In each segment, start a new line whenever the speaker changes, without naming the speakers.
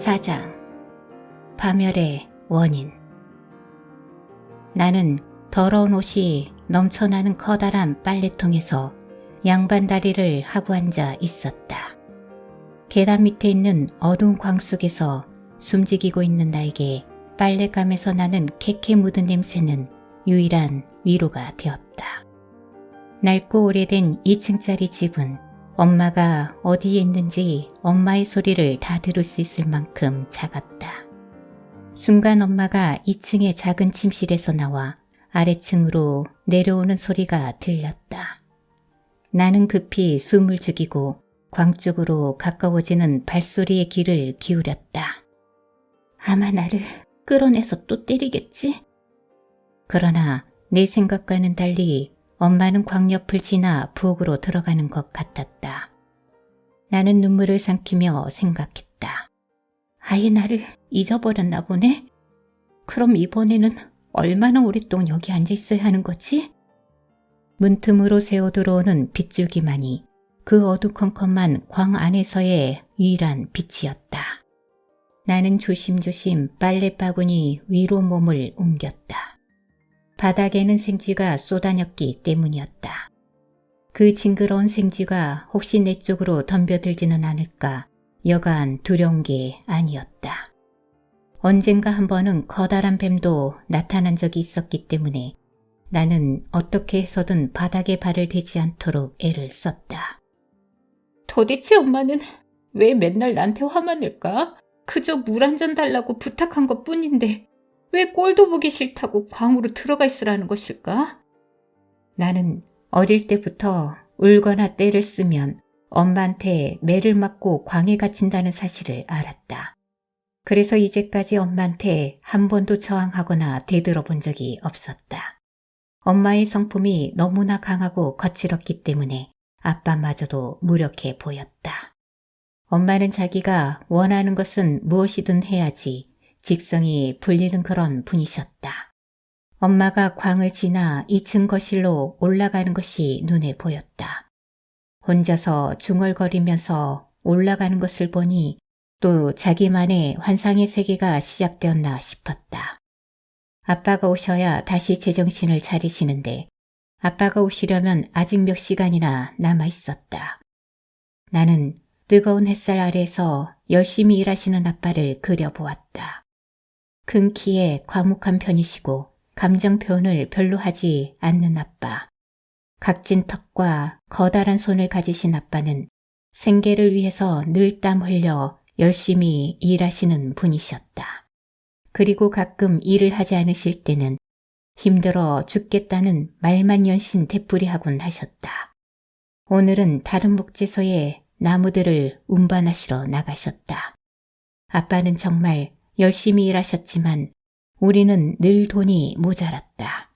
4장 파멸의 원인. 나는 더러운 옷이 넘쳐나는 커다란 빨래통에서 양반다리를 하고 앉아 있었다. 계단 밑에 있는 어두운 광 속에서 숨지기고 있는 나에게 빨랫감에서 나는 캐캐 묻은 냄새는 유일한 위로가 되었다. 낡고 오래된 2층짜리 집은 엄마가 어디에 있는지 엄마의 소리를 다 들을 수 있을 만큼 작았다. 순간 엄마가 2층의 작은 침실에서 나와 아래층으로 내려오는 소리가 들렸다. 나는 급히 숨을 죽이고 광 쪽으로 가까워지는 발소리에 귀를 기울였다. 아마 나를 끌어내서 또 때리겠지? 그러나 내 생각과는 달리 엄마는 광 옆을 지나 부엌으로 들어가는 것 같았다. 나는 눈물을 삼키며 생각했다. 아예 나를 잊어버렸나 보네? 그럼 이번에는 얼마나 오랫동안 여기 앉아 있어야 하는 거지? 문틈으로 새어 들어오는 빗줄기만이 그 어두컴컴한 광 안에서의 유일한 빛이었다. 나는 조심조심 빨랫바구니 위로 몸을 옮겼다. 바닥에는 생쥐가 쏟아녔기 때문이었다. 그 징그러운 생쥐가 혹시 내 쪽으로 덤벼들지는 않을까 여간 두려운 게 아니었다. 언젠가 한 번은 커다란 뱀도 나타난 적이 있었기 때문에 나는 어떻게 해서든 바닥에 발을 대지 않도록 애를 썼다. 도대체 엄마는 왜 맨날 나한테 화만 낼까? 그저 물 한 잔 달라고 부탁한 것 뿐인데 왜 꼴도 보기 싫다고 광으로 들어가 있으라는 것일까? 나는 어릴 때부터 울거나 떼를 쓰면 엄마한테 매를 맞고 광에 갇힌다는 사실을 알았다. 그래서 이제까지 엄마한테 한 번도 저항하거나 대들어본 적이 없었다. 엄마의 성품이 너무나 강하고 거칠었기 때문에 아빠마저도 무력해 보였다. 엄마는 자기가 원하는 것은 무엇이든 해야지 직성이 풀리는 그런 분이셨다. 엄마가 광을 지나 2층 거실로 올라가는 것이 눈에 보였다. 혼자서 중얼거리면서 올라가는 것을 보니 또 자기만의 환상의 세계가 시작되었나 싶었다. 아빠가 오셔야 다시 제정신을 차리시는데 아빠가 오시려면 아직 몇 시간이나 남아 있었다. 나는 뜨거운 햇살 아래에서 열심히 일하시는 아빠를 그려보았다. 큰 키에 과묵한 편이시고 감정 표현을 별로 하지 않는 아빠. 각진 턱과 커다란 손을 가지신 아빠는 생계를 위해서 늘 땀 흘려 열심히 일하시는 분이셨다. 그리고 가끔 일을 하지 않으실 때는 힘들어 죽겠다는 말만 연신 되풀이하곤 하셨다. 오늘은 다른 목재소에 나무들을 운반하시러 나가셨다. 아빠는 정말 열심히 일하셨지만 우리는 늘 돈이 모자랐다.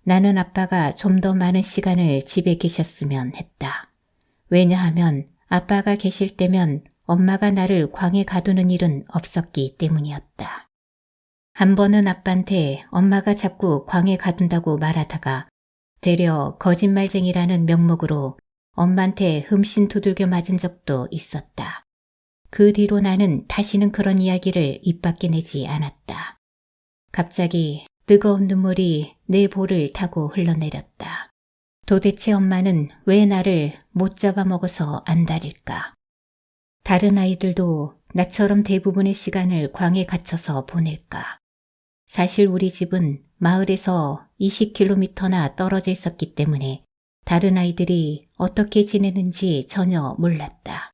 나는 아빠가 좀 더 많은 시간을 집에 계셨으면 했다. 왜냐하면 아빠가 계실 때면 엄마가 나를 광에 가두는 일은 없었기 때문이었다. 한 번은 아빠한테 엄마가 자꾸 광에 가둔다고 말하다가 되려 거짓말쟁이라는 명목으로 엄마한테 흠씬 두들겨 맞은 적도 있었다. 그 뒤로 나는 다시는 그런 이야기를 입 밖에 내지 않았다. 갑자기 뜨거운 눈물이 내 볼을 타고 흘러내렸다. 도대체 엄마는 왜 나를 못 잡아먹어서 안달일까? 다른 아이들도 나처럼 대부분의 시간을 광에 갇혀서 보낼까? 사실 우리 집은 마을에서 20km나 떨어져 있었기 때문에 다른 아이들이 어떻게 지내는지 전혀 몰랐다.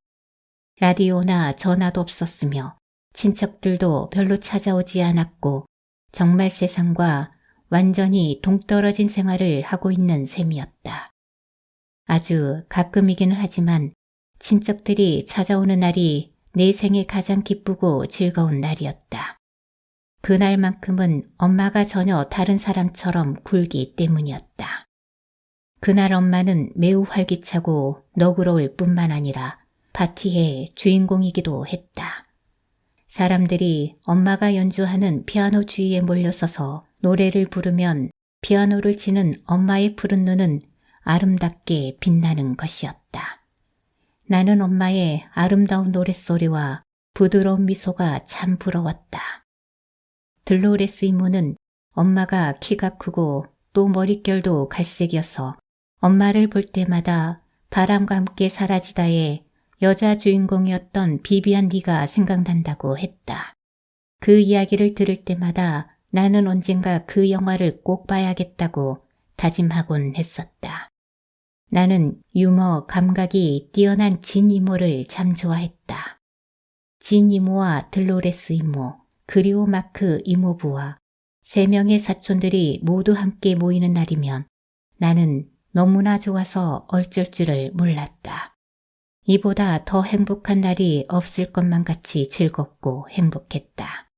라디오나 전화도 없었으며 친척들도 별로 찾아오지 않았고 정말 세상과 완전히 동떨어진 생활을 하고 있는 셈이었다. 아주 가끔이기는 하지만 친척들이 찾아오는 날이 내 생에 가장 기쁘고 즐거운 날이었다. 그날만큼은 엄마가 전혀 다른 사람처럼 굴기 때문이었다. 그날 엄마는 매우 활기차고 너그러울 뿐만 아니라 파티의 주인공이기도 했다. 사람들이 엄마가 연주하는 피아노 주위에 몰려서서 노래를 부르면 피아노를 치는 엄마의 푸른 눈은 아름답게 빛나는 것이었다. 나는 엄마의 아름다운 노랫소리와 부드러운 미소가 참 부러웠다. 들로레스 이모는 엄마가 키가 크고 또 머릿결도 갈색이어서 엄마를 볼 때마다 바람과 함께 사라지다의 여자 주인공이었던 비비안 리가 생각난다고 했다. 그 이야기를 들을 때마다 나는 언젠가 그 영화를 꼭 봐야겠다고 다짐하곤 했었다. 나는 유머 감각이 뛰어난 진 이모를 참 좋아했다. 진 이모와 들로레스 이모, 그리고 마크 이모부와 3명의 사촌들이 모두 함께 모이는 날이면 나는 너무나 좋아서 어쩔 줄을 몰랐다. 이보다 더 행복한 날이 없을 것만 같이 즐겁고 행복했다.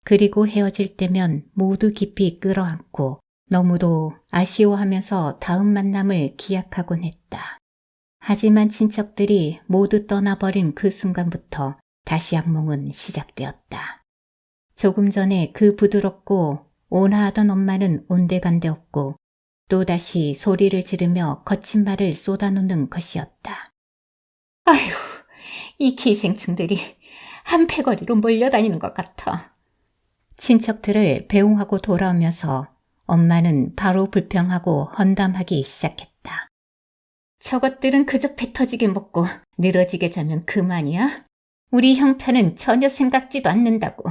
그리고 헤어질 때면 모두 깊이 끌어안고 너무도 아쉬워하면서 다음 만남을 기약하곤 했다. 하지만 친척들이 모두 떠나버린 그 순간부터 다시 악몽은 시작되었다. 조금 전에 그 부드럽고 온화하던 엄마는 온데간데 없고 또다시 소리를 지르며 거친 말을 쏟아놓는 것이었다. 아휴, 이 기생충들이 한패거리로 몰려다니는 것 같아. 친척들을 배웅하고 돌아오면서 엄마는 바로 불평하고 헌담하기 시작했다. 저것들은 그저 배 터지게 먹고 늘어지게 자면 그만이야? 우리 형편은 전혀 생각지도 않는다고.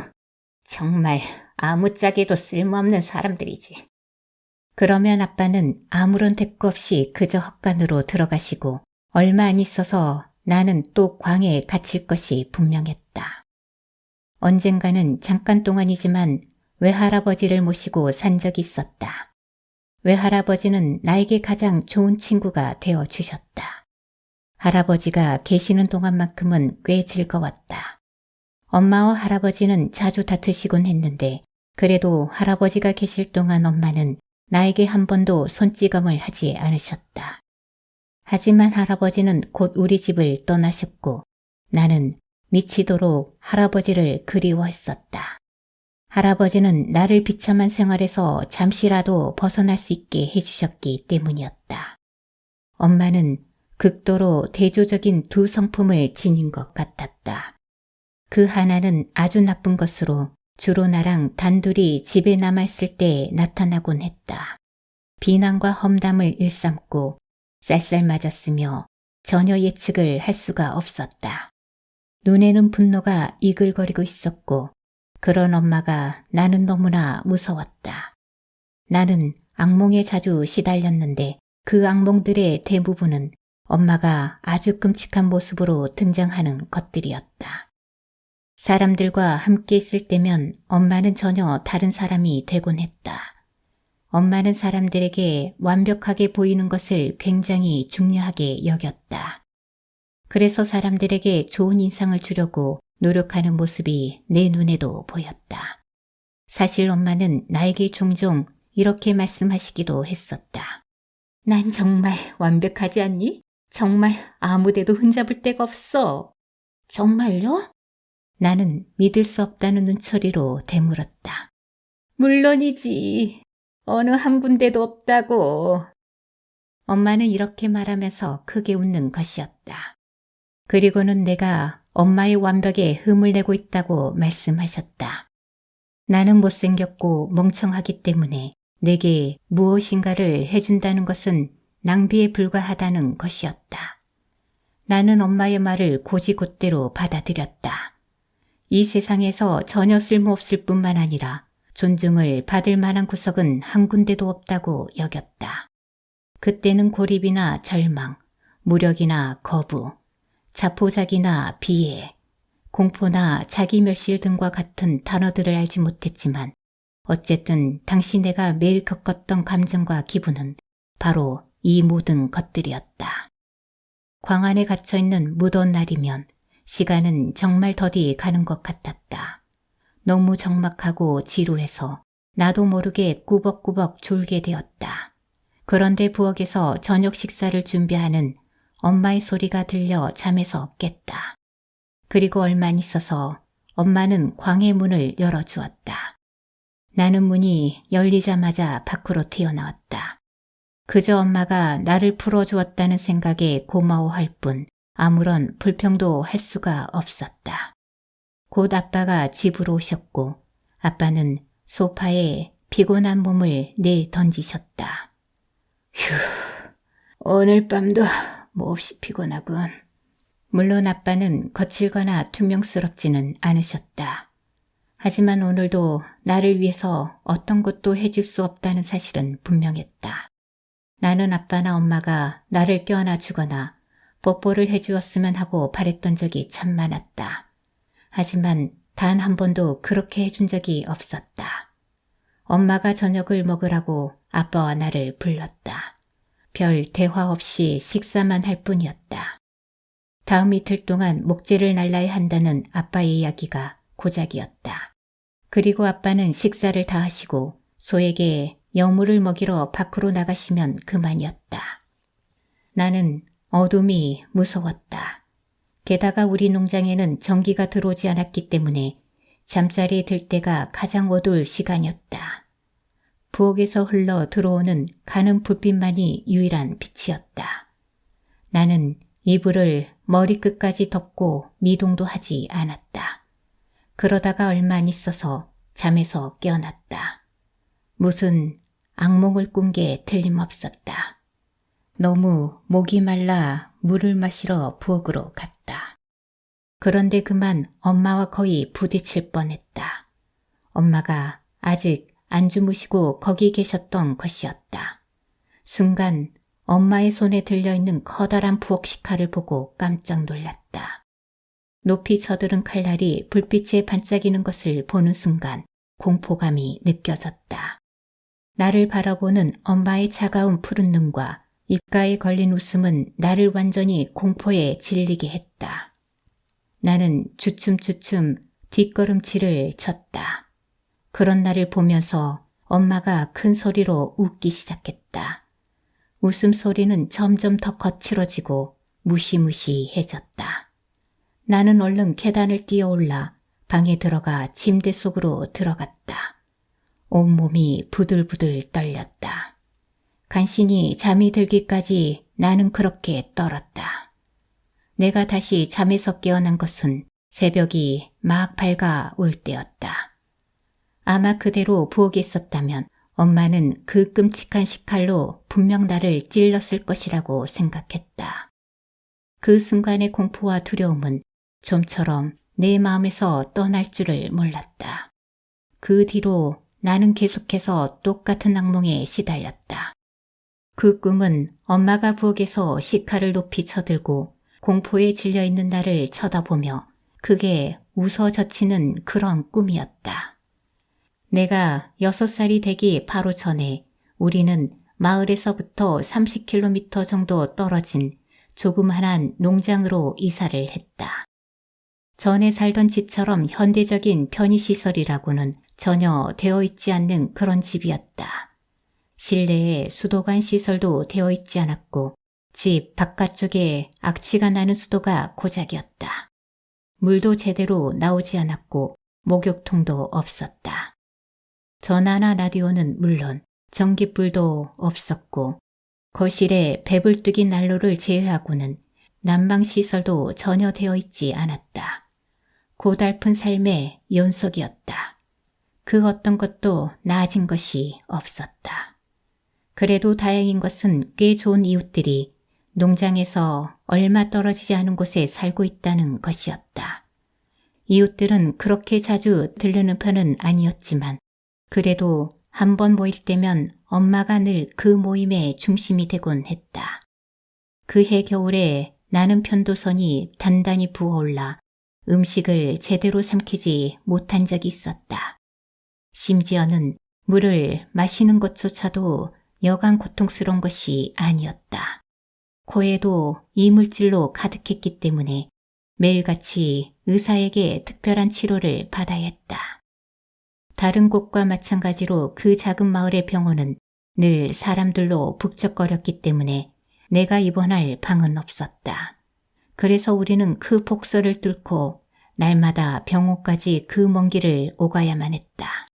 정말 아무짝에도 쓸모없는 사람들이지. 그러면 아빠는 아무런 대꾸 없이 그저 헛간으로 들어가시고 얼마 안 있어서 나는 또 광해에 갇힐 것이 분명했다. 언젠가는 잠깐 동안이지만 외할아버지를 모시고 산 적이 있었다. 외할아버지는 나에게 가장 좋은 친구가 되어 주셨다. 할아버지가 계시는 동안만큼은 꽤 즐거웠다. 엄마와 할아버지는 자주 다투시곤 했는데 그래도 할아버지가 계실 동안 엄마는 나에게 한 번도 손찌검을 하지 않으셨다. 하지만 할아버지는 곧 우리 집을 떠나셨고 나는 미치도록 할아버지를 그리워했었다. 할아버지는 나를 비참한 생활에서 잠시라도 벗어날 수 있게 해주셨기 때문이었다. 엄마는 극도로 대조적인 두 성품을 지닌 것 같았다. 그 하나는 아주 나쁜 것으로 주로 나랑 단둘이 집에 남아있을 때 나타나곤 했다. 비난과 험담을 일삼고 쌀쌀맞았으며 전혀 예측을 할 수가 없었다. 눈에는 분노가 이글거리고 있었고 그런 엄마가 나는 너무나 무서웠다. 나는 악몽에 자주 시달렸는데 그 악몽들의 대부분은 엄마가 아주 끔찍한 모습으로 등장하는 것들이었다. 사람들과 함께 있을 때면 엄마는 전혀 다른 사람이 되곤 했다. 엄마는 사람들에게 완벽하게 보이는 것을 굉장히 중요하게 여겼다. 그래서 사람들에게 좋은 인상을 주려고 노력하는 모습이 내 눈에도 보였다. 사실 엄마는 나에게 종종 이렇게 말씀하시기도 했었다. 난 정말 완벽하지 않니? 정말 아무데도 흠잡을 데가 없어. 정말요? 나는 믿을 수 없다는 눈초리로 되물었다. 물론이지. 어느 한 군데도 없다고. 엄마는 이렇게 말하면서 크게 웃는 것이었다. 그리고는 내가 엄마의 완벽에 흠을 내고 있다고 말씀하셨다. 나는 못생겼고 멍청하기 때문에 내게 무엇인가를 해준다는 것은 낭비에 불과하다는 것이었다. 나는 엄마의 말을 곧이곧대로 받아들였다. 이 세상에서 전혀 쓸모없을 뿐만 아니라 존중을 받을 만한 구석은 한 군데도 없다고 여겼다. 그때는 고립이나 절망, 무력이나 거부, 자포자기나 비애, 공포나 자기멸실 등과 같은 단어들을 알지 못했지만 어쨌든 당시 내가 매일 겪었던 감정과 기분은 바로 이 모든 것들이었다. 광 안에 갇혀있는 무더운 날이면 시간은 정말 더디 가는 것 같았다. 너무 적막하고 지루해서 나도 모르게 꾸벅꾸벅 졸게 되었다. 그런데 부엌에서 저녁 식사를 준비하는 엄마의 소리가 들려 잠에서 깼다. 그리고 얼마 안 있어서 엄마는 광의 문을 열어주었다. 나는 문이 열리자마자 밖으로 튀어나왔다. 그저 엄마가 나를 풀어주었다는 생각에 고마워할 뿐 아무런 불평도 할 수가 없었다. 곧 아빠가 집으로 오셨고 아빠는 소파에 피곤한 몸을 내던지셨다. 휴, 오늘 밤도 몹시 피곤하군. 물론 아빠는 거칠거나 퉁명스럽지는 않으셨다. 하지만 오늘도 나를 위해서 어떤 것도 해줄 수 없다는 사실은 분명했다. 나는 아빠나 엄마가 나를 껴안아 주거나 뽀뽀를 해주었으면 하고 바랬던 적이 참 많았다. 하지만 단 한 번도 그렇게 해준 적이 없었다. 엄마가 저녁을 먹으라고 아빠와 나를 불렀다. 별 대화 없이 식사만 할 뿐이었다. 다음 이틀 동안 목재를 날라야 한다는 아빠의 이야기가 고작이었다. 그리고 아빠는 식사를 다 하시고 소에게 여물을 먹이러 밖으로 나가시면 그만이었다. 나는 어둠이 무서웠다. 게다가 우리 농장에는 전기가 들어오지 않았기 때문에 잠자리에 들 때가 가장 어두울 시간이었다. 부엌에서 흘러 들어오는 가는 불빛만이 유일한 빛이었다. 나는 이불을 머리끝까지 덮고 미동도 하지 않았다. 그러다가 얼마 안 있어서 잠에서 깨어났다. 무슨 악몽을 꾼 게 틀림없었다. 너무 목이 말라 물을 마시러 부엌으로 갔다. 그런데 그만 엄마와 거의 부딪힐 뻔했다. 엄마가 아직 안 주무시고 거기 계셨던 것이었다. 순간 엄마의 손에 들려있는 커다란 부엌 식칼을 보고 깜짝 놀랐다. 높이 쳐들은 칼날이 불빛에 반짝이는 것을 보는 순간 공포감이 느껴졌다. 나를 바라보는 엄마의 차가운 푸른 눈과 입가에 걸린 웃음은 나를 완전히 공포에 질리게 했다. 나는 주춤주춤 뒷걸음질을 쳤다. 그런 나를 보면서 엄마가 큰 소리로 웃기 시작했다. 웃음소리는 점점 더 거칠어지고 무시무시해졌다. 나는 얼른 계단을 뛰어올라 방에 들어가 침대 속으로 들어갔다. 온몸이 부들부들 떨렸다. 간신히 잠이 들기까지 나는 그렇게 떨었다. 내가 다시 잠에서 깨어난 것은 새벽이 막 밝아올 때였다. 아마 그대로 부엌에 있었다면 엄마는 그 끔찍한 식칼로 분명 나를 찔렀을 것이라고 생각했다. 그 순간의 공포와 두려움은 좀처럼 내 마음에서 떠날 줄을 몰랐다. 그 뒤로 나는 계속해서 똑같은 악몽에 시달렸다. 그 꿈은 엄마가 부엌에서 식칼을 높이 쳐들고 공포에 질려있는 나를 쳐다보며 그게 웃어 젖히는 그런 꿈이었다. 내가 6살이 되기 바로 전에 우리는 마을에서부터 30km 정도 떨어진 조그만한 농장으로 이사를 했다. 전에 살던 집처럼 현대적인 편의시설이라고는 전혀 되어 있지 않는 그런 집이었다. 실내에 수도관 시설도 되어 있지 않았고 집 바깥쪽에 악취가 나는 수도가 고작이었다. 물도 제대로 나오지 않았고 목욕통도 없었다. 전화나 라디오는 물론 전기불도 없었고 거실에 배불뚝인 난로를 제외하고는 난방시설도 전혀 되어 있지 않았다. 고달픈 삶의 연속이었다. 그 어떤 것도 나아진 것이 없었다. 그래도 다행인 것은 꽤 좋은 이웃들이 농장에서 얼마 떨어지지 않은 곳에 살고 있다는 것이었다. 이웃들은 그렇게 자주 들르는 편은 아니었지만 그래도 한 번 모일 때면 엄마가 늘 그 모임의 중심이 되곤 했다. 그해 겨울에 나는 편도선이 단단히 부어올라 음식을 제대로 삼키지 못한 적이 있었다. 심지어는 물을 마시는 것조차도 여간 고통스러운 것이 아니었다. 코에도 이물질로 가득했기 때문에 매일같이 의사에게 특별한 치료를 받아야 했다. 다른 곳과 마찬가지로 그 작은 마을의 병원은 늘 사람들로 북적거렸기 때문에 내가 입원할 방은 없었다. 그래서 우리는 그 폭설을 뚫고 날마다 병원까지 그 먼 길을 오가야만 했다.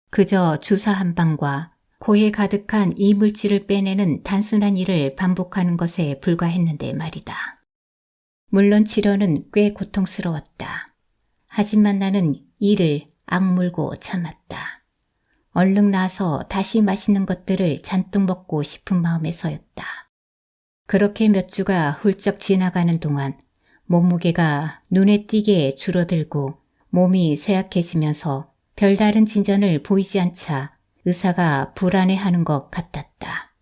그저 주사 한 방과 코에 가득한 이물질을 빼내는 단순한 일을 반복하는 것에 불과했는데 말이다. 물론 치료는 꽤 고통스러웠다. 하지만 나는 이를 악물고 참았다. 얼른 나와서 다시 맛있는 것들을 잔뜩 먹고 싶은 마음에서였다. 그렇게 몇 주가 훌쩍 지나가는 동안 몸무게가 눈에 띄게 줄어들고 몸이 쇠약해지면서 별다른 진전을 보이지 않자 의사가 불안해하는 것 같았다.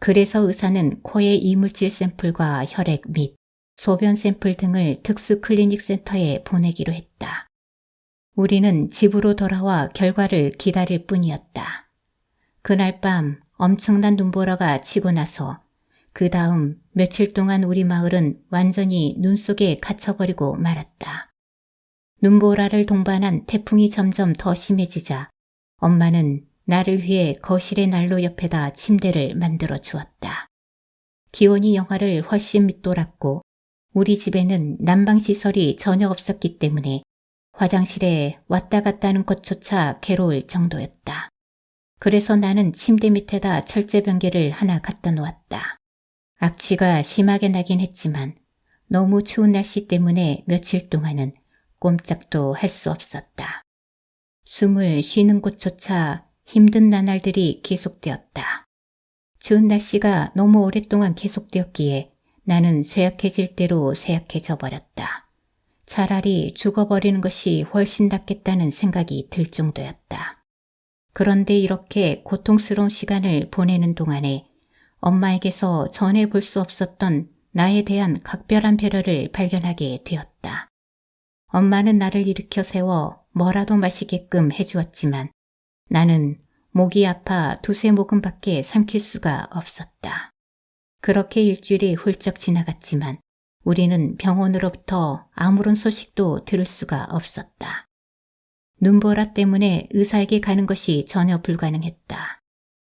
그래서 의사는 코의 이물질 샘플과 혈액 및 소변 샘플 등을 특수 클리닉 센터에 보내기로 했다. 우리는 집으로 돌아와 결과를 기다릴 뿐이었다. 그날 밤 엄청난 눈보라가 치고 나서 그 다음 며칠 동안 우리 마을은 완전히 눈 속에 갇혀버리고 말았다. 눈보라를 동반한 태풍이 점점 더 심해지자 엄마는 나를 위해 거실의 난로 옆에다 침대를 만들어 주었다. 기온이 영하를 훨씬 밑돌았고 우리 집에는 난방시설이 전혀 없었기 때문에 화장실에 왔다 갔다 하는 것조차 괴로울 정도였다. 그래서 나는 침대 밑에다 철제변기를 하나 갖다 놓았다. 악취가 심하게 나긴 했지만 너무 추운 날씨 때문에 며칠 동안은 꼼짝도 할 수 없었다. 숨을 쉬는 곳조차 힘든 나날들이 계속되었다. 추운 날씨가 너무 오랫동안 계속되었기에 나는 쇠약해질 대로 쇠약해져 버렸다. 차라리 죽어버리는 것이 훨씬 낫겠다는 생각이 들 정도였다. 그런데 이렇게 고통스러운 시간을 보내는 동안에 엄마에게서 전에 볼 수 없었던 나에 대한 각별한 배려를 발견하게 되었다. 엄마는 나를 일으켜 세워 뭐라도 마시게끔 해주었지만 나는 목이 아파 두세 모금밖에 삼킬 수가 없었다. 그렇게 일주일이 훌쩍 지나갔지만 우리는 병원으로부터 아무런 소식도 들을 수가 없었다. 눈보라 때문에 의사에게 가는 것이 전혀 불가능했다.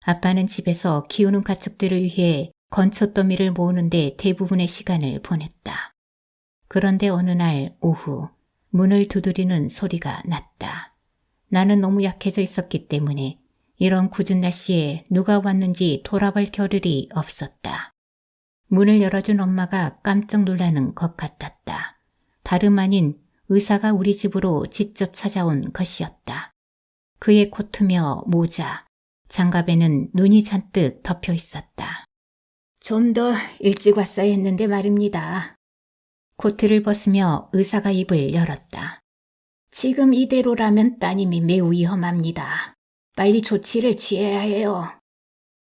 아빠는 집에서 키우는 가축들을 위해 건초더미를 모으는데 대부분의 시간을 보냈다. 그런데 어느 날 오후 문을 두드리는 소리가 났다. 나는 너무 약해져 있었기 때문에 이런 궂은 날씨에 누가 왔는지 돌아볼 겨를이 없었다. 문을 열어준 엄마가 깜짝 놀라는 것 같았다. 다름 아닌 의사가 우리 집으로 직접 찾아온 것이었다. 그의 코트며 모자, 장갑에는 눈이 잔뜩 덮여 있었다. 좀 더 일찍 왔어야 했는데 말입니다. 코트를 벗으며 의사가 입을 열었다. 지금 이대로라면 따님이 매우 위험합니다. 빨리 조치를 취해야 해요.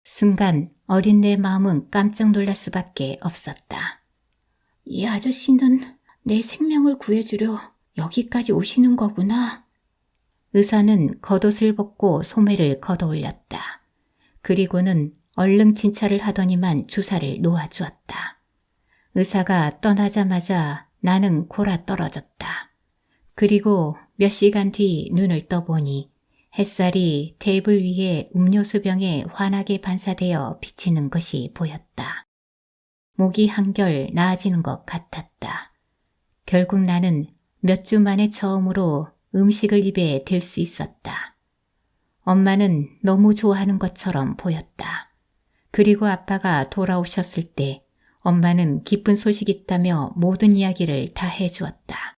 순간 어린 내 마음은 깜짝 놀랄 수밖에 없었다. 이 아저씨는 내 생명을 구해주려 여기까지 오시는 거구나. 의사는 겉옷을 벗고 소매를 걷어 올렸다. 그리고는 얼른 진찰을 하더니만 주사를 놓아주었다. 의사가 떠나자마자 나는 골아 떨어졌다. 그리고 몇 시간 뒤 눈을 떠보니 햇살이 테이블 위에 음료수병에 환하게 반사되어 비치는 것이 보였다. 목이 한결 나아지는 것 같았다. 결국 나는 몇 주 만에 처음으로 음식을 입에 댈 수 있었다. 엄마는 너무 좋아하는 것처럼 보였다. 그리고 아빠가 돌아오셨을 때 엄마는 기쁜 소식이 있다며 모든 이야기를 다 해주었다.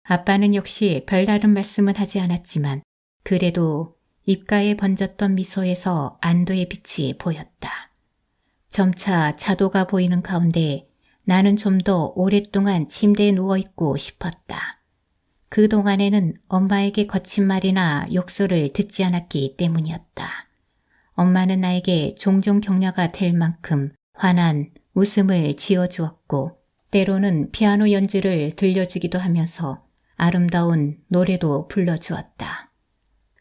아빠는 역시 별다른 말씀은 하지 않았지만 그래도 입가에 번졌던 미소에서 안도의 빛이 보였다. 점차 차도가 보이는 가운데 나는 좀 더 오랫동안 침대에 누워있고 싶었다. 그동안에는 엄마에게 거친 말이나 욕설을 듣지 않았기 때문이었다. 엄마는 나에게 종종 격려가 될 만큼 환한 웃음을 지어주었고 때로는 피아노 연주를 들려주기도 하면서 아름다운 노래도 불러주었다.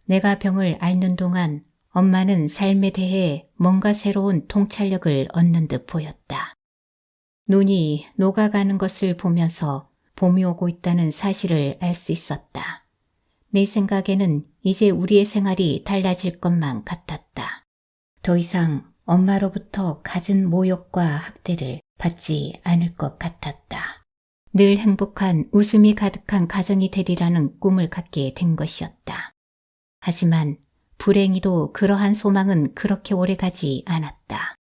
내가 병을 앓는 동안 엄마는 삶에 대해 뭔가 새로운 통찰력을 얻는 듯 보였다. 눈이 녹아가는 것을 보면서 봄이 오고 있다는 사실을 알 수 있었다. 내 생각에는 이제 우리의 생활이 달라질 것만 같았다. 더 이상 엄마로부터 갖은 모욕과 학대를 받지 않을 것 같았다. 늘 행복한 웃음이 가득한 가정이 되리라는 꿈을 갖게 된 것이었다. 하지만 불행히도 그러한 소망은 그렇게 오래가지 않았다.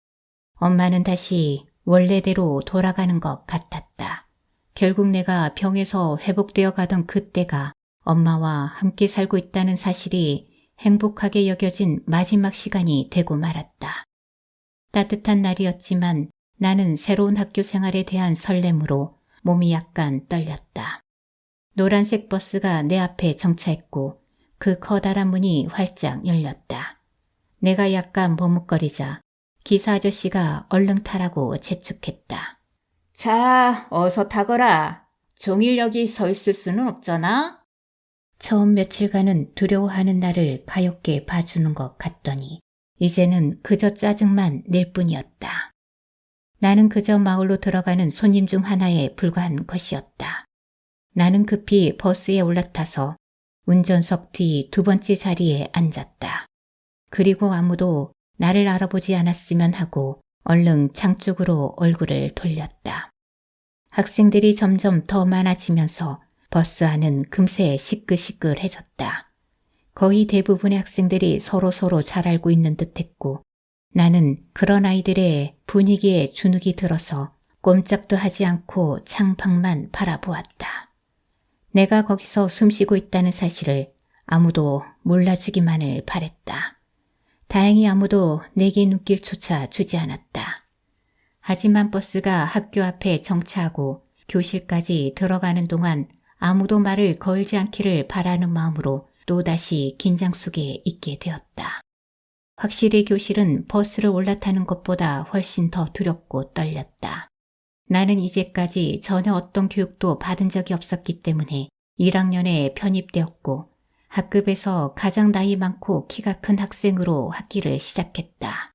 엄마는 다시 원래대로 돌아가는 것 같았다. 결국 내가 병에서 회복되어 가던 그때가 엄마와 함께 살고 있다는 사실이 행복하게 여겨진 마지막 시간이 되고 말았다. 따뜻한 날이었지만 나는 새로운 학교 생활에 대한 설렘으로 몸이 약간 떨렸다. 노란색 버스가 내 앞에 정차했고 그 커다란 문이 활짝 열렸다. 내가 약간 머뭇거리자 기사 아저씨가 얼른 타라고 재촉했다. 자, 어서 타거라. 종일 여기 서 있을 수는 없잖아. 처음 며칠간은 두려워하는 나를 가엾게 봐주는 것 같더니 이제는 그저 짜증만 낼 뿐이었다. 나는 그저 마을로 들어가는 손님 중 하나에 불과한 것이었다. 나는 급히 버스에 올라타서 운전석 뒤 두 번째 자리에 앉았다. 그리고 아무도 나를 알아보지 않았으면 하고 얼른 창 쪽으로 얼굴을 돌렸다. 학생들이 점점 더 많아지면서 버스 안은 금세 시끌시끌해졌다. 거의 대부분의 학생들이 서로 잘 알고 있는 듯했고 나는 그런 아이들의 분위기에 주눅이 들어서 꼼짝도 하지 않고 창밖만 바라보았다. 내가 거기서 숨쉬고 있다는 사실을 아무도 몰라주기만을 바랬다. 다행히 아무도 내게 눈길조차 주지 않았다. 하지만 버스가 학교 앞에 정차하고 교실까지 들어가는 동안 아무도 말을 걸지 않기를 바라는 마음으로 또다시 긴장 속에 있게 되었다. 확실히 교실은 버스를 올라타는 것보다 훨씬 더 두렵고 떨렸다. 나는 이제까지 전혀 어떤 교육도 받은 적이 없었기 때문에 1학년에 편입되었고 학급에서 가장 나이 많고 키가 큰 학생으로 학기를 시작했다.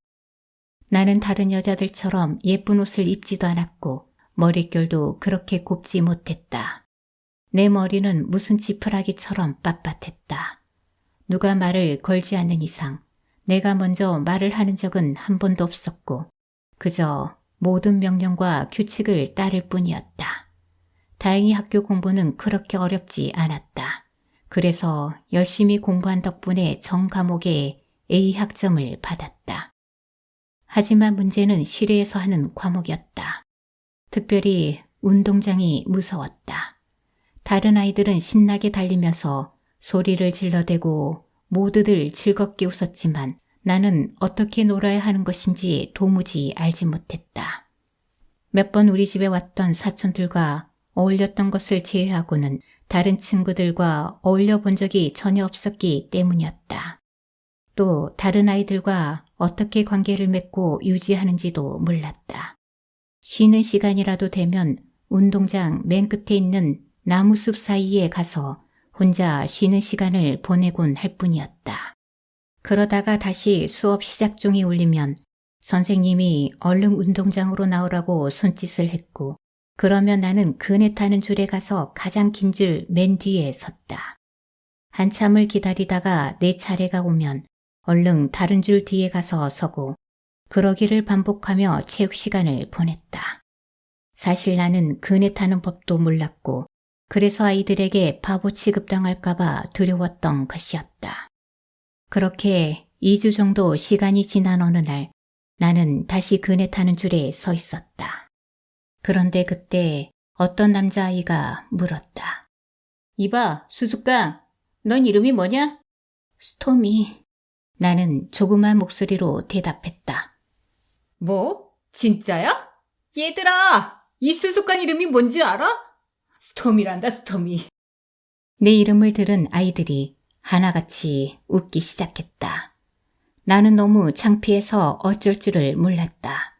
나는 다른 여자들처럼 예쁜 옷을 입지도 않았고 머릿결도 그렇게 곱지 못했다. 내 머리는 무슨 지푸라기처럼 빳빳했다. 누가 말을 걸지 않는 이상 내가 먼저 말을 하는 적은 한 번도 없었고 그저 모든 명령과 규칙을 따를 뿐이었다. 다행히 학교 공부는 그렇게 어렵지 않았다. 그래서 열심히 공부한 덕분에 전 과목에 A 학점을 받았다. 하지만 문제는 실외에서 하는 과목이었다. 특별히 운동장이 무서웠다. 다른 아이들은 신나게 달리면서 소리를 질러대고 모두들 즐겁게 웃었지만 나는 어떻게 놀아야 하는 것인지 도무지 알지 못했다. 몇 번 우리 집에 왔던 사촌들과 어울렸던 것을 제외하고는 다른 친구들과 어울려 본 적이 전혀 없었기 때문이었다. 또 다른 아이들과 어떻게 관계를 맺고 유지하는지도 몰랐다. 쉬는 시간이라도 되면 운동장 맨 끝에 있는 나무숲 사이에 가서 혼자 쉬는 시간을 보내곤 할 뿐이었다. 그러다가 다시 수업 시작종이 울리면 선생님이 얼른 운동장으로 나오라고 손짓을 했고 그러면 나는 그네 타는 줄에 가서 가장 긴 줄 맨 뒤에 섰다. 한참을 기다리다가 내 차례가 오면 얼른 다른 줄 뒤에 가서 서고 그러기를 반복하며 체육 시간을 보냈다. 사실 나는 그네 타는 법도 몰랐고 그래서 아이들에게 바보 취급당할까봐 두려웠던 것이었다. 그렇게 2주 정도 시간이 지난 어느 날 나는 다시 그네 타는 줄에 서 있었다. 그런데 그때 어떤 남자아이가 물었다. 이봐, 수수깡, 넌 이름이 뭐냐? 스톰이. 나는 조그만 목소리로 대답했다. 뭐? 진짜야? 얘들아, 이 수수깡 이름이 뭔지 알아? 스톰이란다, 스톰이. 내 이름을 들은 아이들이 하나같이 웃기 시작했다. 나는 너무 창피해서 어쩔 줄을 몰랐다.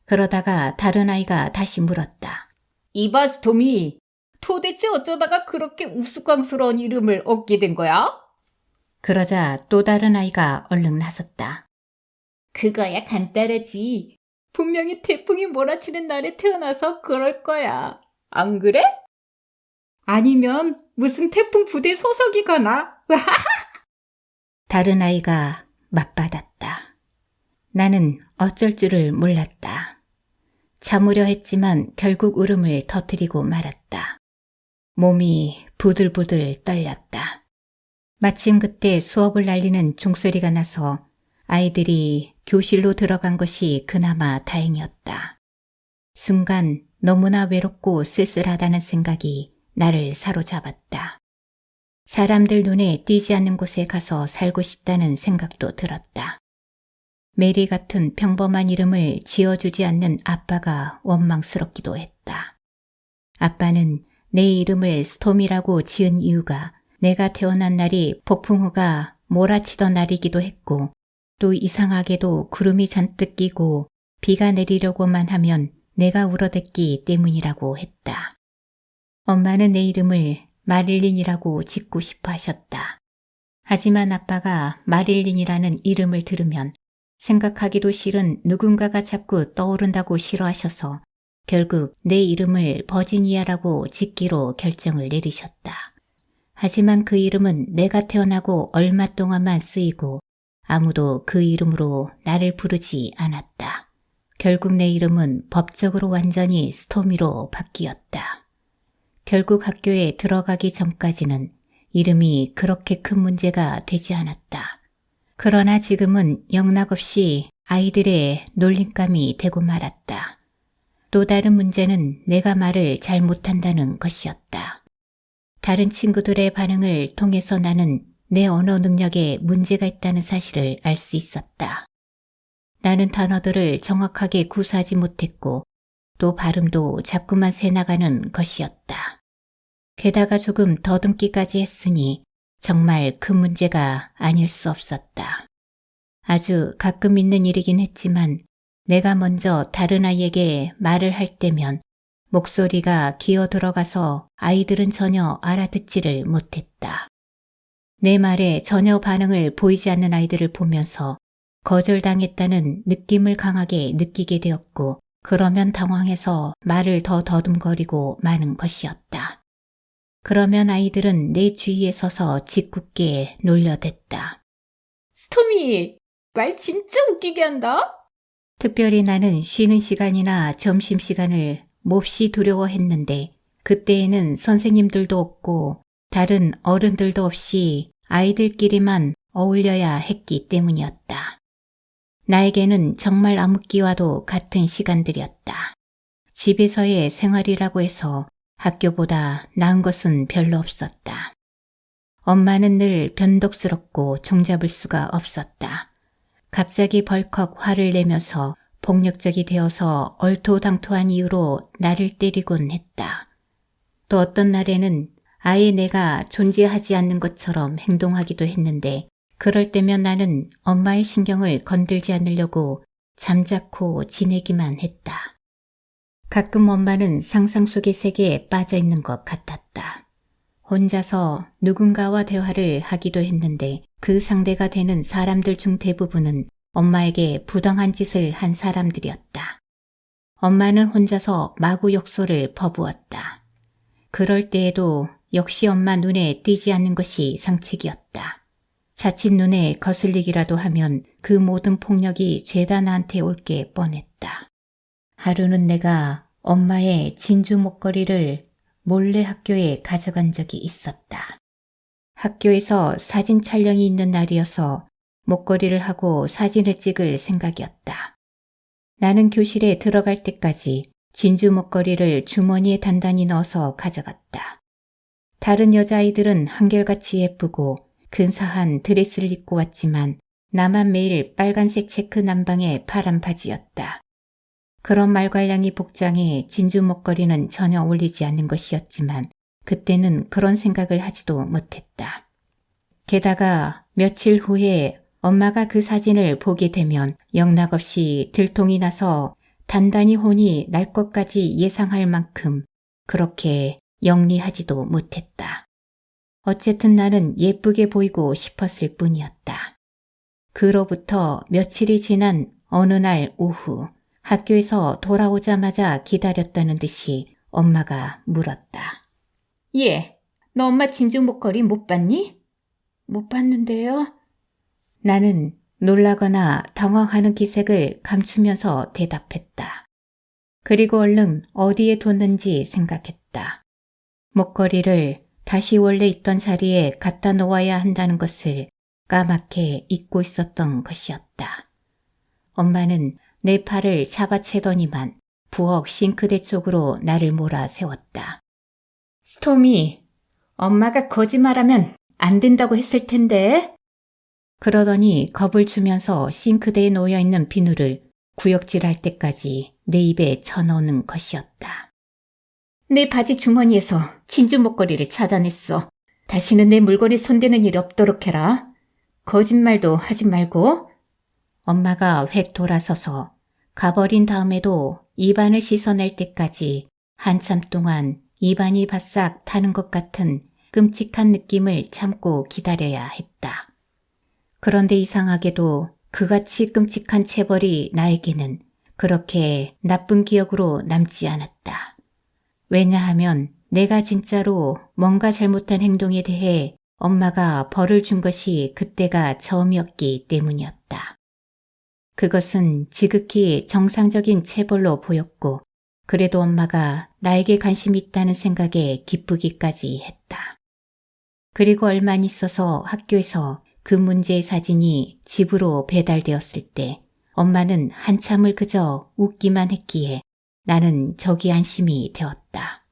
그러다가 다른 아이가 다시 물었다. 이봐, 스톰이. 도대체 어쩌다가 그렇게 우스꽝스러운 이름을 얻게 된 거야? 그러자 또 다른 아이가 얼른 나섰다. 그거야 간단하지. 분명히 태풍이 몰아치는 날에 태어나서 그럴 거야. 안 그래? 아니면 무슨 태풍 부대 소속이거나. 다른 아이가 맞받았다. 나는 어쩔 줄을 몰랐다. 참으려 했지만 결국 울음을 터뜨리고 말았다. 몸이 부들부들 떨렸다. 마침 그때 수업을 날리는 종소리가 나서 아이들이 교실로 들어간 것이 그나마 다행이었다. 순간 너무나 외롭고 쓸쓸하다는 생각이 나를 사로잡았다. 사람들 눈에 띄지 않는 곳에 가서 살고 싶다는 생각도 들었다. 메리 같은 평범한 이름을 지어주지 않는 아빠가 원망스럽기도 했다. 아빠는 내 이름을 스톰이라고 지은 이유가 내가 태어난 날이 폭풍우가 몰아치던 날이기도 했고 또 이상하게도 구름이 잔뜩 끼고 비가 내리려고만 하면 내가 울어댔기 때문이라고 했다. 엄마는 내 이름을 마릴린이라고 짓고 싶어 하셨다. 하지만 아빠가 마릴린이라는 이름을 들으면 생각하기도 싫은 누군가가 자꾸 떠오른다고 싫어하셔서 결국 내 이름을 버지니아라고 짓기로 결정을 내리셨다. 하지만 그 이름은 내가 태어나고 얼마 동안만 쓰이고 아무도 그 이름으로 나를 부르지 않았다. 결국 내 이름은 법적으로 완전히 스토미로 바뀌었다. 결국 학교에 들어가기 전까지는 이름이 그렇게 큰 문제가 되지 않았다. 그러나 지금은 영락없이 아이들의 놀림감이 되고 말았다. 또 다른 문제는 내가 말을 잘 못한다는 것이었다. 다른 친구들의 반응을 통해서 나는 내 언어 능력에 문제가 있다는 사실을 알 수 있었다. 나는 단어들을 정확하게 구사하지 못했고 또 발음도 자꾸만 새나가는 것이었다. 게다가 조금 더듬기까지 했으니 정말 큰 문제가 아닐 수 없었다. 아주 가끔 있는 일이긴 했지만 내가 먼저 다른 아이에게 말을 할 때면 목소리가 기어 들어가서 아이들은 전혀 알아듣지를 못했다. 내 말에 전혀 반응을 보이지 않는 아이들을 보면서 거절당했다는 느낌을 강하게 느끼게 되었고 그러면 당황해서 말을 더 더듬거리고 마는 것이었다. 그러면 아이들은 내 주위에 서서 짓궂게 놀려댔다.
스톰이 말 진짜 웃기게 한다?
특별히 나는 쉬는 시간이나 점심시간을 몹시 두려워했는데 그때에는 선생님들도 없고 다른 어른들도 없이 아이들끼리만 어울려야 했기 때문이었다. 나에게는 정말 암흑기와도 같은 시간들이었다. 집에서의 생활이라고 해서 학교보다 나은 것은 별로 없었다. 엄마는 늘 변덕스럽고 종잡을 수가 없었다. 갑자기 벌컥 화를 내면서 폭력적이 되어서 얼토당토한 이유로 나를 때리곤 했다. 또 어떤 날에는 아예 내가 존재하지 않는 것처럼 행동하기도 했는데 그럴 때면 나는 엄마의 신경을 건들지 않으려고 잠자코 지내기만 했다. 가끔 엄마는 상상 속의 세계에 빠져 있는 것 같았다. 혼자서 누군가와 대화를 하기도 했는데 그 상대가 되는 사람들 중 대부분은 엄마에게 부당한 짓을 한 사람들이었다. 엄마는 혼자서 마구 욕설을 퍼부었다. 그럴 때에도 역시 엄마 눈에 띄지 않는 것이 상책이었다. 자칫 눈에 거슬리기라도 하면 그 모든 폭력이 죄다 나한테 올 게 뻔했다. 하루는 내가 엄마의 진주 목걸이를 몰래 학교에 가져간 적이 있었다. 학교에서 사진 촬영이 있는 날이어서 목걸이를 하고 사진을 찍을 생각이었다. 나는 교실에 들어갈 때까지 진주 목걸이를 주머니에 단단히 넣어서 가져갔다. 다른 여자아이들은 한결같이 예쁘고 근사한 드레스를 입고 왔지만 나만 매일 빨간색 체크 남방의 파란 바지였다. 그런 말괄량이 복장에 진주 목걸이는 전혀 어울리지 않는 것이었지만 그때는 그런 생각을 하지도 못했다. 게다가 며칠 후에 엄마가 그 사진을 보게 되면 영락없이 들통이 나서 단단히 혼이 날 것까지 예상할 만큼 그렇게 영리하지도 못했다. 어쨌든 나는 예쁘게 보이고 싶었을 뿐이었다. 그로부터 며칠이 지난 어느 날 오후 학교에서 돌아오자마자 기다렸다는 듯이 엄마가 물었다.
얘, 너 엄마 진주 목걸이 못 봤니? 못 봤는데요.
나는 놀라거나 당황하는 기색을 감추면서 대답했다. 그리고 얼른 어디에 뒀는지 생각했다. 목걸이를 다시 원래 있던 자리에 갖다 놓아야 한다는 것을 까맣게 잊고 있었던 것이었다. 엄마는 내 팔을 잡아채더니만 부엌 싱크대 쪽으로 나를 몰아 세웠다.
스톰이, 엄마가 거짓말하면 안 된다고 했을 텐데.
그러더니 겁을 주면서 싱크대에 놓여있는 비누를 구역질할 때까지 내 입에 쳐넣는 것이었다.
내 바지 주머니에서 진주 목걸이를 찾아냈어. 다시는 내 물건에 손대는 일이 없도록 해라. 거짓말도 하지 말고.
엄마가 획 돌아서서 가버린 다음에도 입안을 씻어낼 때까지 한참 동안 입안이 바싹 타는 것 같은 끔찍한 느낌을 참고 기다려야 했다. 그런데 이상하게도 그같이 끔찍한 체벌이 나에게는 그렇게 나쁜 기억으로 남지 않았다. 왜냐하면 내가 진짜로 뭔가 잘못한 행동에 대해 엄마가 벌을 준 것이 그때가 처음이었기 때문이었다. 그것은 지극히 정상적인 체벌로 보였고 그래도 엄마가 나에게 관심이 있다는 생각에 기쁘기까지 했다. 그리고 얼마 안 있어서 학교에서 그 문제의 사진이 집으로 배달되었을 때 엄마는 한참을 그저 웃기만 했기에 나는 적이 안심이 되었다.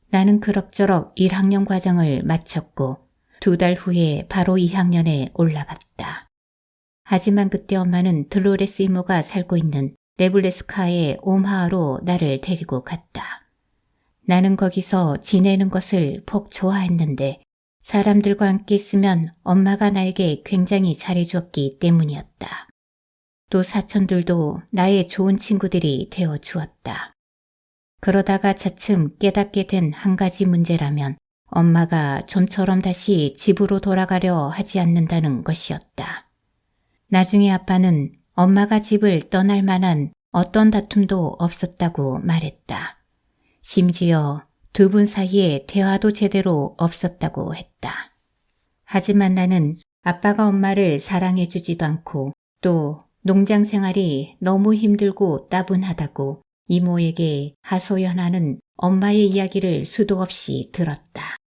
나는 그럭저럭 1학년 과정을 마쳤고 2달 후에 바로 2학년에 올라갔다. 하지만 그때 엄마는 들로레스 이모가 살고 있는 레블레스카의 옴하하로 나를 데리고 갔다. 나는 거기서 지내는 것을 폭 좋아했는데 사람들과 함께 있으면 엄마가 나에게 굉장히 잘해주었기 때문이었다. 또 사촌들도 나의 좋은 친구들이 되어 주었다. 그러다가 차츰 깨닫게 된 한 가지 문제라면 엄마가 좀처럼 다시 집으로 돌아가려 하지 않는다는 것이었다. 나중에 아빠는 엄마가 집을 떠날 만한 어떤 다툼도 없었다고 말했다. 심지어 2분 사이에 대화도 제대로 없었다고 했다. 하지만 나는 아빠가 엄마를 사랑해주지도 않고 또 농장 생활이 너무 힘들고 따분하다고 이모에게 하소연하는 엄마의 이야기를 수도 없이 들었다.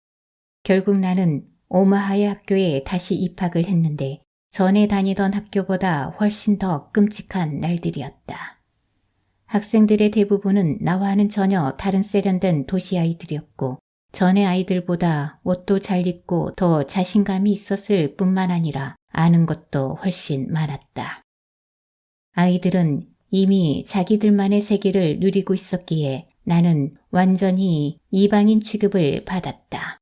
결국 나는 오마하의 학교에 다시 입학을 했는데 전에 다니던 학교보다 훨씬 더 끔찍한 날들이었다. 학생들의 대부분은 나와는 전혀 다른 세련된 도시 아이들이었고 전의 아이들보다 옷도 잘 입고 더 자신감이 있었을 뿐만 아니라 아는 것도 훨씬 많았다. 아이들은 이미 자기들만의 세계를 누리고 있었기에 나는 완전히 이방인 취급을 받았다.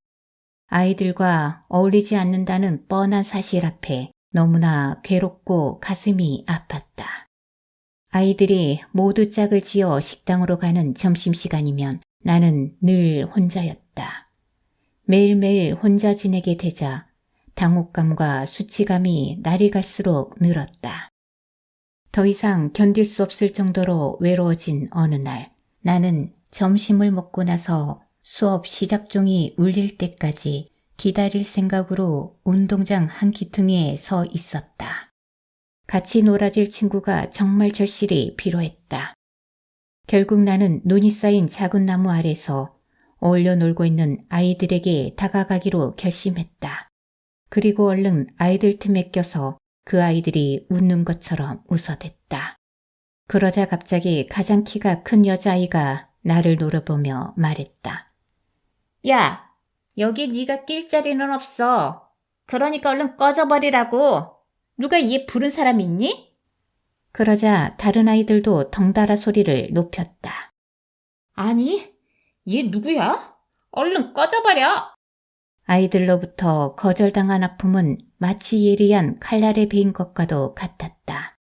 아이들과 어울리지 않는다는 뻔한 사실 앞에 너무나 괴롭고 가슴이 아팠다. 아이들이 모두 짝을 지어 식당으로 가는 점심시간이면 나는 늘 혼자였다. 매일매일 혼자 지내게 되자 당혹감과 수치감이 날이 갈수록 늘었다. 더 이상 견딜 수 없을 정도로 외로워진 어느 날 나는 점심을 먹고 나서 수업 시작종이 울릴 때까지 기다릴 생각으로 운동장 한 기퉁이에 서 있었다. 같이 놀아줄 친구가 정말 절실히 필요했다. 결국 나는 눈이 쌓인 작은 나무 아래서 어울려 놀고 있는 아이들에게 다가가기로 결심했다. 그리고 얼른 아이들 틈에 껴서 그 아이들이 웃는 것처럼 웃어댔다. 그러자 갑자기 가장 키가 큰 여자아이가 나를 노려보며 말했다.
야, 여기 네가 낄 자리는 없어. 그러니까 얼른 꺼져버리라고. 누가 얘 부른 사람 있니?
그러자 다른 아이들도 덩달아 소리를 높였다.
아니, 얘 누구야? 얼른 꺼져버려.
아이들로부터 거절당한 아픔은 마치 예리한 칼날에 베인 것과도 같았다.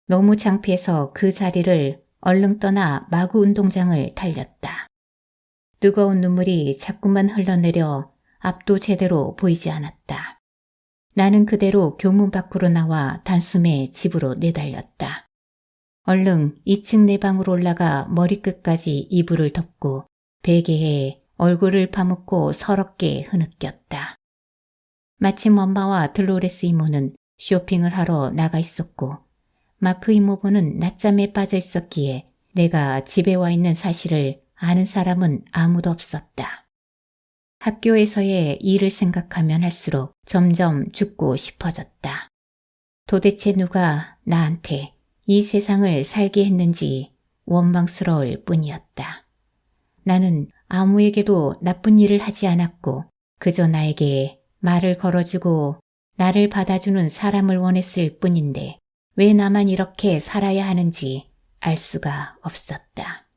너무 창피해서 그 자리를 얼른 떠나 마구 운동장을 달렸다. 뜨거운 눈물이 자꾸만 흘러내려 앞도 제대로 보이지 않았다. 나는 그대로 교문 밖으로 나와 단숨에 집으로 내달렸다. 얼른 2층 내 방으로 올라가 머리끝까지 이불을 덮고 베개에 얼굴을 파묻고 서럽게 흐느꼈다. 마침 엄마와 들로레스 이모는 쇼핑을 하러 나가 있었고 마크 이모부는 낮잠에 빠져 있었기에 내가 집에 와 있는 사실을 아는 사람은 아무도 없었다. 학교에서의 일을 생각하면 할수록 점점 죽고 싶어졌다. 도대체 누가 나한테 이 세상을 살게 했는지 원망스러울 뿐이었다. 나는 아무에게도 나쁜 일을 하지 않았고 그저 나에게 말을 걸어주고 나를 받아주는 사람을 원했을 뿐인데 왜 나만 이렇게 살아야 하는지 알 수가 없었다.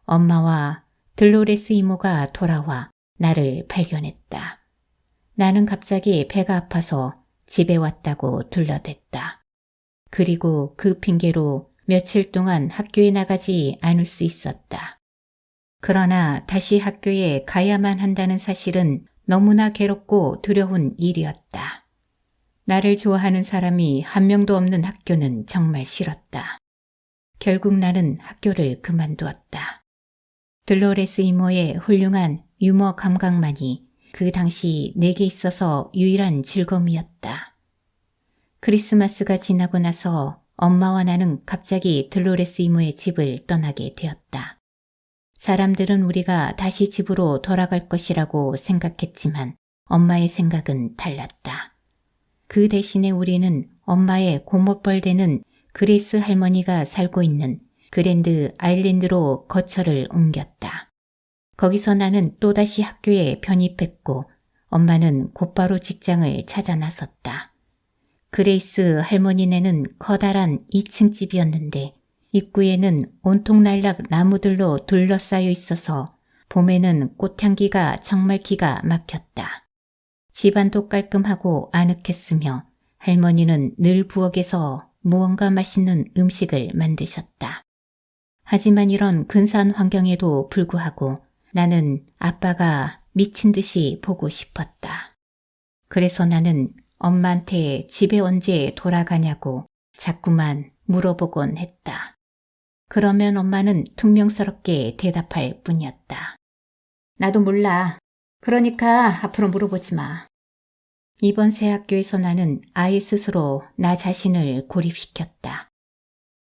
엄마와 들로레스 이모가 돌아와 나를 발견했다. 나는 갑자기 배가 아파서 집에 왔다고 둘러댔다. 그리고 그 핑계로 며칠 동안 학교에 나가지 않을 수 있었다. 그러나 다시 학교에 가야만 한다는 사실은 너무나 괴롭고 두려운 일이었다. 나를 좋아하는 사람이 한 명도 없는 학교는 정말 싫었다. 결국 나는 학교를 그만두었다. 들로레스 이모의 훌륭한 유머 감각만이 그 당시 내게 있어서 유일한 즐거움이었다. 크리스마스가 지나고 나서 엄마와 나는 갑자기 들로레스 이모의 집을 떠나게 되었다. 사람들은 우리가 다시 집으로 돌아갈 것이라고 생각했지만 엄마의 생각은 달랐다. 그 대신에 우리는 엄마의 고모뻘 되는 그레이스 할머니가 살고 있는 그랜드 아일랜드로 거처를 옮겼다. 거기서 나는 또다시 학교에 편입했고 엄마는 곧바로 직장을 찾아 나섰다. 그레이스 할머니네는 커다란 2층 집이었는데 입구에는 온통 날락 나무들로 둘러싸여 있어서 봄에는 꽃향기가 정말 기가 막혔다. 집안도 깔끔하고 아늑했으며 할머니는 늘 부엌에서 무언가 맛있는 음식을 만드셨다. 하지만 이런 근사한 환경에도 불구하고 나는 아빠가 미친 듯이 보고 싶었다. 그래서 나는 엄마한테 집에 언제 돌아가냐고 자꾸만 물어보곤 했다. 그러면 엄마는 퉁명스럽게 대답할 뿐이었다.
나도 몰라. 그러니까 앞으로 물어보지 마.
이번 새 학교에서 나는 아예 스스로 나 자신을 고립시켰다.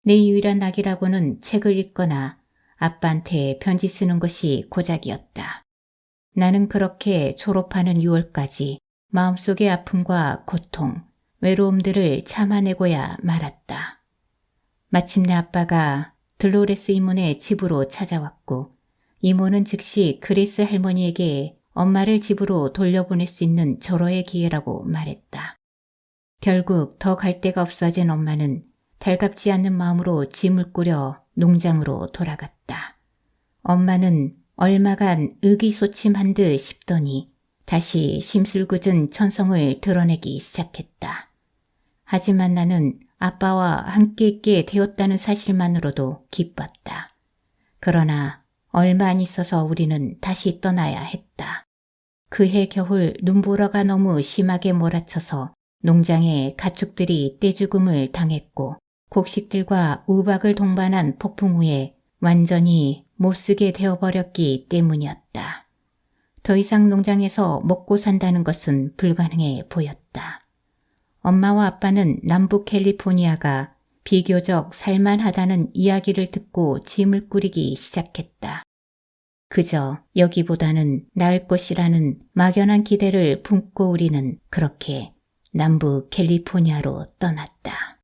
내 유일한 낙이라고는 책을 읽거나 아빠한테 편지 쓰는 것이 고작이었다. 나는 그렇게 졸업하는 6월까지 마음속의 아픔과 고통, 외로움들을 참아내고야 말았다. 마침내 아빠가 들로레스 이모네 집으로 찾아왔고 이모는 즉시 그레이스 할머니에게 엄마를 집으로 돌려보낼 수 있는 절호의 기회라고 말했다. 결국 더 갈 데가 없어진 엄마는 달갑지 않는 마음으로 짐을 꾸려 농장으로 돌아갔다. 엄마는 얼마간 의기소침한 듯 싶더니 다시 심술궂은 천성을 드러내기 시작했다. 하지만 나는 아빠와 함께 있게 되었다는 사실만으로도 기뻤다. 그러나 얼마 안 있어서 우리는 다시 떠나야 했다. 그해 겨울 눈보라가 너무 심하게 몰아쳐서 농장의 가축들이 떼죽음을 당했고 곡식들과 우박을 동반한 폭풍 후에 완전히 못쓰게 되어버렸기 때문이었다. 더 이상 농장에서 먹고 산다는 것은 불가능해 보였다. 엄마와 아빠는 남부 캘리포니아가 비교적 살만하다는 이야기를 듣고 짐을 꾸리기 시작했다. 그저 여기보다는 나을 것이라는 막연한 기대를 품고 우리는 그렇게 남부 캘리포니아로 떠났다.